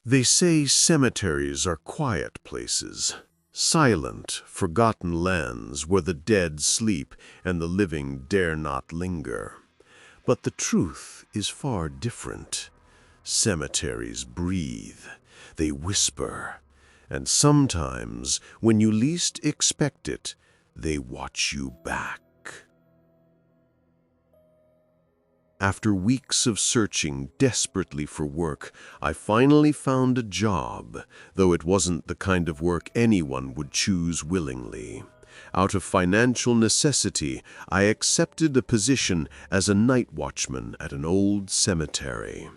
They say cemeteries are quiet places, silent, forgotten lands where the dead sleep and the living dare not linger. But the truth is far different. Cemeteries breathe, they whisper, and sometimes, when you least expect it, they watch you back. After weeks of searching desperately for work, I finally found a job, though it wasn't the kind of work anyone would choose willingly. Out of financial necessity, I accepted a position as a night watchman at an old cemetery.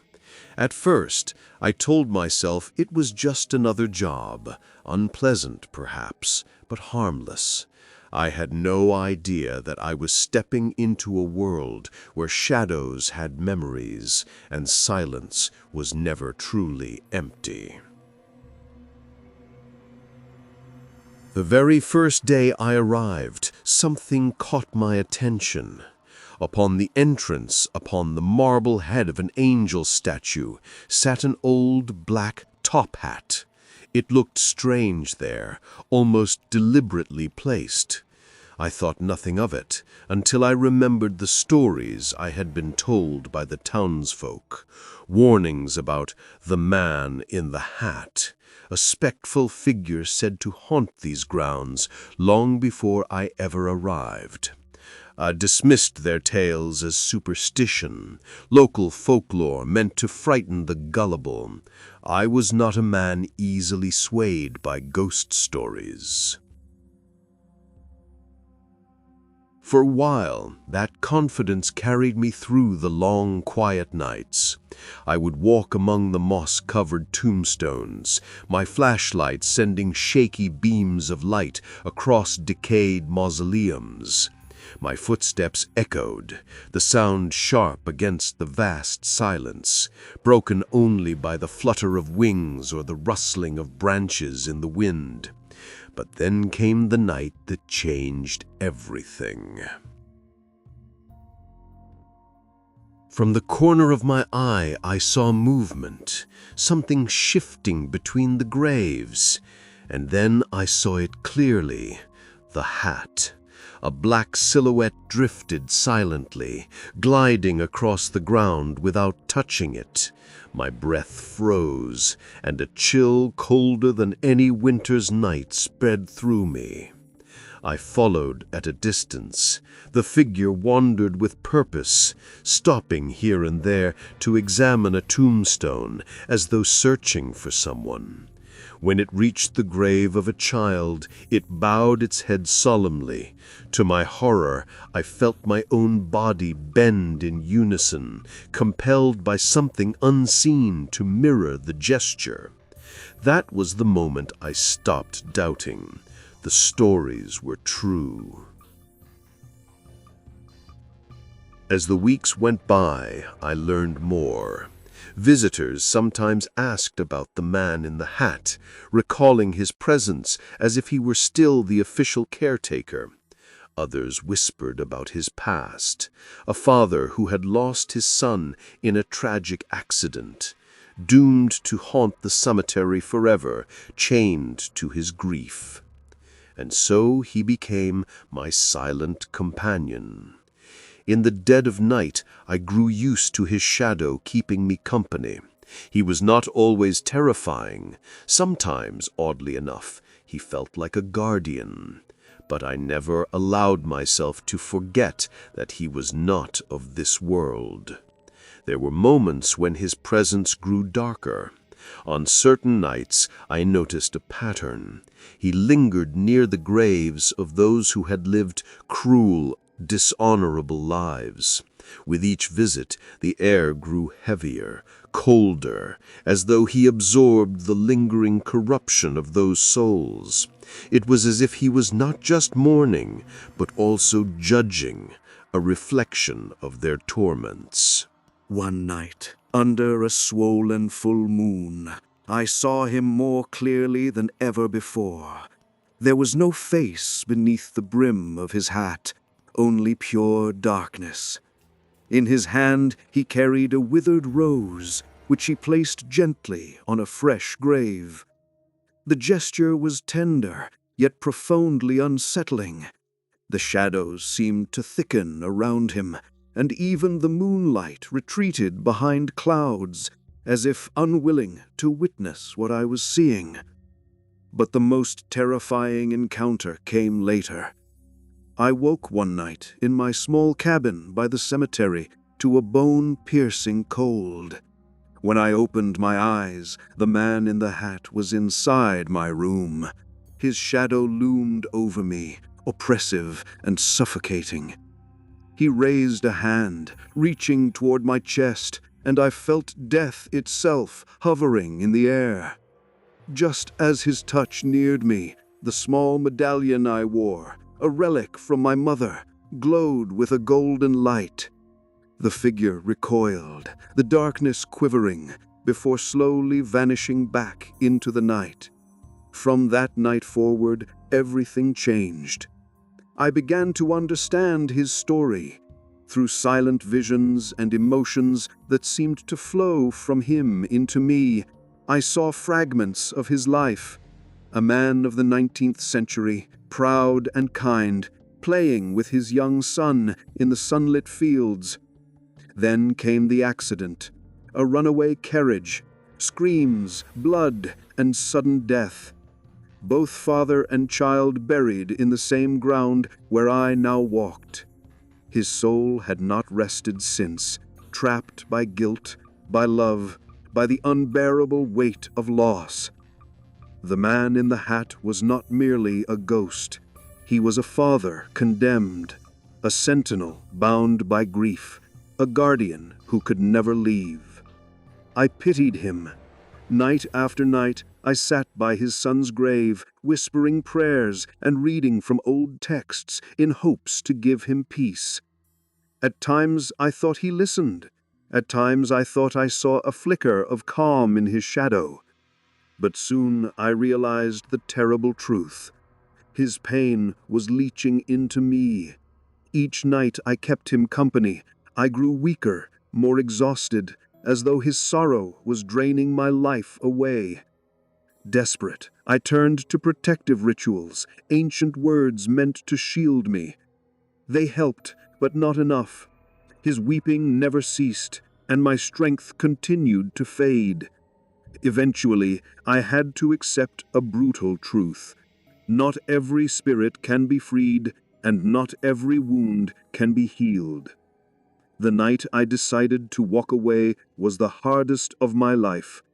At first, I told myself it was just another job, unpleasant perhaps, but harmless. I had no idea that I was stepping into a world where shadows had memories and silence was never truly empty. The very first day I arrived, something caught my attention. Upon the entrance, upon the marble head of an angel statue, sat an old black top hat. It looked strange there, almost deliberately placed. I thought nothing of it until I remembered the stories I had been told by the townsfolk, warnings about the man in the hat, a spectral figure said to haunt these grounds long before I ever arrived. I dismissed their tales as superstition, local folklore meant to frighten the gullible. I was not a man easily swayed by ghost stories. For a while, that confidence carried me through the long, quiet nights. I would walk among the moss-covered tombstones, my flashlight sending shaky beams of light across decayed mausoleums. My footsteps echoed, the sound sharp against the vast silence, broken only by the flutter of wings or the rustling of branches in the wind. But then came the night that changed everything. From the corner of my eye, I saw movement, something shifting between the graves, and then I saw it clearly, the hat. A black silhouette drifted silently, gliding across the ground without touching it. My breath froze, and a chill colder than any winter's night spread through me. I followed at a distance. The figure wandered with purpose, stopping here and there to examine a tombstone, as though searching for someone. When it reached the grave of a child, it bowed its head solemnly. To my horror, I felt my own body bend in unison, compelled by something unseen to mirror the gesture. That was the moment I stopped doubting. The stories were true. As the weeks went by, I learned more. Visitors sometimes asked about the man in the hat, recalling his presence as if he were still the official caretaker. Others whispered about his past, a father who had lost his son in a tragic accident, doomed to haunt the cemetery forever, chained to his grief. And so he became my silent companion. In the dead of night, I grew used to his shadow keeping me company. He was not always terrifying. Sometimes, oddly enough, he felt like a guardian. But I never allowed myself to forget that he was not of this world. There were moments when his presence grew darker. On certain nights, I noticed a pattern. He lingered near the graves of those who had lived cruel, dishonorable lives. With each visit, the air grew heavier, colder, as though he absorbed the lingering corruption of those souls. It was as if he was not just mourning, but also judging, a reflection of their torments. One night, under a swollen full moon, I saw him more clearly than ever before. There was no face beneath the brim of his hat, only pure darkness. In his hand he carried a withered rose, which he placed gently on a fresh grave. The gesture was tender, yet profoundly unsettling. The shadows seemed to thicken around him, and even the moonlight retreated behind clouds, as if unwilling to witness what I was seeing. But the most terrifying encounter came later. I woke one night in my small cabin by the cemetery to a bone-piercing cold. When I opened my eyes, the man in the hat was inside my room. His shadow loomed over me, oppressive and suffocating. He raised a hand, reaching toward my chest, and I felt death itself hovering in the air. Just as his touch neared me, the small medallion I wore, a relic from my mother, glowed with a golden light. The figure recoiled, the darkness quivering, before slowly vanishing back into the night. From that night forward, everything changed. I began to understand his story, through silent visions and emotions that seemed to flow from him into me. I saw fragments of his life, a man of the 19th century, proud and kind, playing with his young son in the sunlit fields. Then came the accident, a runaway carriage, screams, blood, and sudden death. Both father and child buried in the same ground where I now walked. His soul had not rested since, trapped by guilt, by love, by the unbearable weight of loss. The man in the hat was not merely a ghost. He was a father condemned, a sentinel bound by grief, a guardian who could never leave. I pitied him. Night after night, I sat by his son's grave, whispering prayers and reading from old texts in hopes to give him peace. At times I thought he listened. At times I thought I saw a flicker of calm in his shadow. But soon I realized the terrible truth. His pain was leaching into me. Each night I kept him company. I grew weaker, more exhausted, as though his sorrow was draining my life away. Desperate, I turned to protective rituals, ancient words meant to shield me. They helped, but not enough. His weeping never ceased, and my strength continued to fade. Eventually, I had to accept a brutal truth. Not every spirit can be freed, and not every wound can be healed. The night I decided to walk away was the hardest of my life.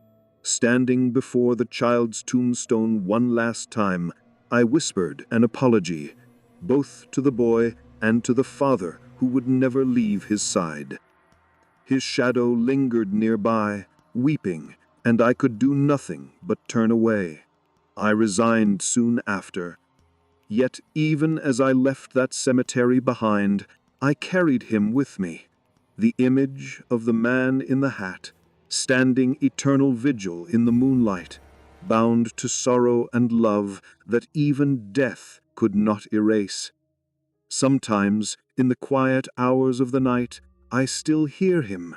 Standing before the child's tombstone one last time, I whispered an apology, both to the boy and to the father who would never leave his side. His shadow lingered nearby, weeping, and I could do nothing but turn away. I resigned soon after. Yet even as I left that cemetery behind, I carried him with me, the image of the man in the hat, standing eternal vigil in the moonlight, bound to sorrow and love that even death could not erase. Sometimes, in the quiet hours of the night, I still hear him,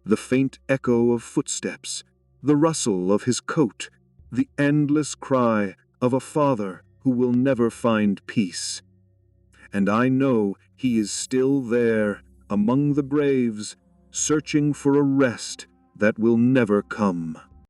the faint echo of footsteps, the rustle of his coat, the endless cry of a father who will never find peace. And I know he is still there, among the graves, searching for a rest that will never come.